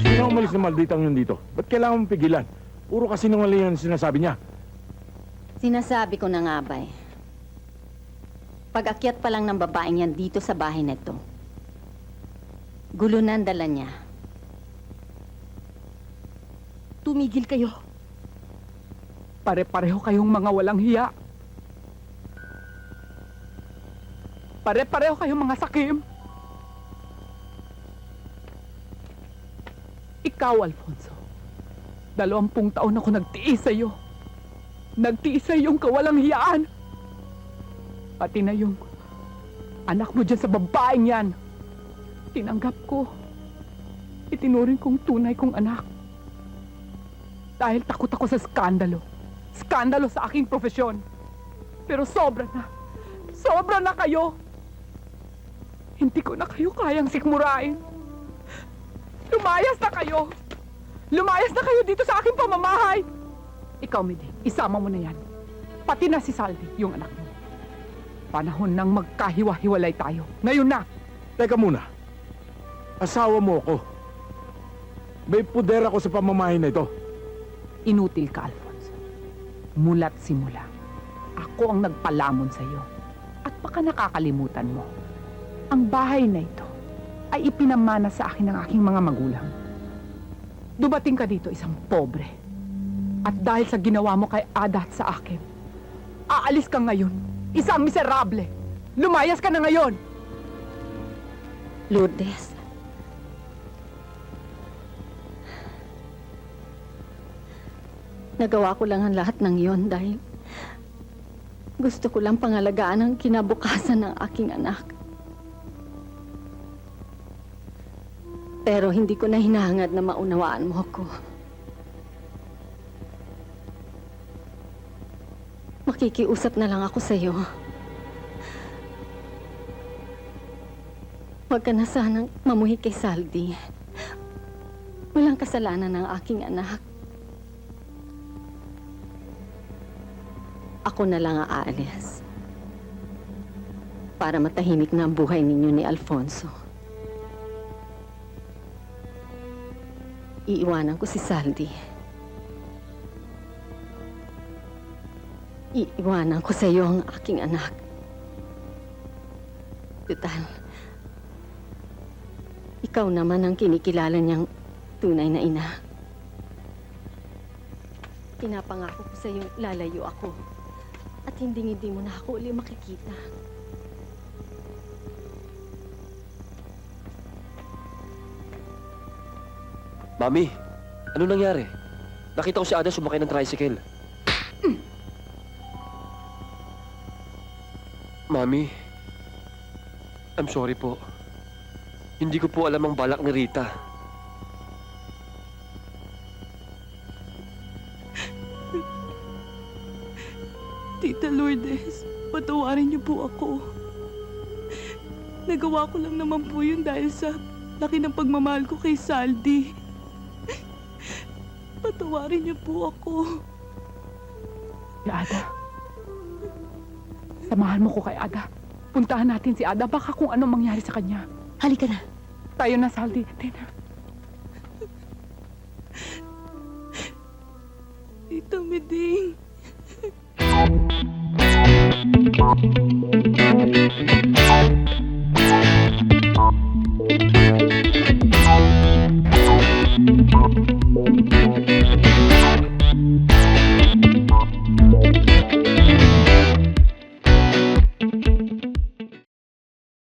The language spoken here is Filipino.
Sino umalis na malditang yun dito? Ba't kailangan mong pigilan? Puro kasi nungaling ang sinasabi niya. Sinasabi ko na nga ba eh. Pag-akyat pa lang ng babaeng yan dito sa bahay na ito, gulo na ang dala niya. Tumigil kayo. Pare-pareho kayong mga walang hiya. Pare-pareho kayong mga sakim. Ikaw, Alfonso, 20 taon ako nagtiis sa'yo. Nagtiis sa iyong kawalang hiyaan. Pati na yung anak mo dyan sa babaeng yan. Tinanggap ko. Itinuring kong tunay kong anak. Dahil takot ako sa skandalo. Skandalo sa aking profesyon. Pero sobra na. Sobra na kayo. Hindi ko na kayo kayang sikmurain. Lumayas na kayo. Lumayas na kayo dito sa aking pamamahay. Ikaw, Midi, isama mo na yan. Pati na si Saldi, yung anak mo. Panahon nang magkahiwa-hiwalay tayo. Ngayon na. Teka muna. Asawa mo ako. May puder ako sa pamamahay na ito. Inutil ka, Alfonso. Mula't simula. Ako ang nagpalamon sa iyo. At baka nakakalimutan mo. Ang bahay na ito ay ipinamana sa akin ng aking mga magulang. Dumating ka dito isang pobre. At dahil sa ginawa mo kay Ada at sa akin, aalis ka ngayon. Isang miserable. Lumayas ka na ngayon. Lourdes. Nagawa ko lang ang lahat ng iyon dahil gusto ko lang pangalagaan ang kinabukasan ng aking anak. Pero hindi ko na hinahangad na maunawaan mo ako. Makikiusap na lang ako sa iyo. Huwag ka na sanang mamuhi kay Saldi. Walang kasalanan ng aking anak. Ako na lang aalis. Para matahimik na ang buhay ninyo ni Alfonso. Iiwanan ko si Saldi. Iiwanan ko sa iyo ang aking anak. Total, ikaw naman ang kinikilala niyang tunay na ina. Pinapangako ko sa iyo lalayo ako. At hindi mo na ako uli makikita. Mami, ano nangyari? Nakita ko si Ada sumakay ng tricycle. Mami, I'm sorry po. Hindi ko po alam ang balak ni Rita. Tita Lourdes, patawarin niyo po ako. Nagawa ko lang naman po yun dahil sa laki ng pagmamahal ko kay Saldi. Patawarin niyo po ako. Si Ada. Samahan mo ko kay Ada. Puntahan natin si Ada. Baka kung anong mangyari sa kanya. Halika na. Tayo na, Saldi. Tina. Tita Meding.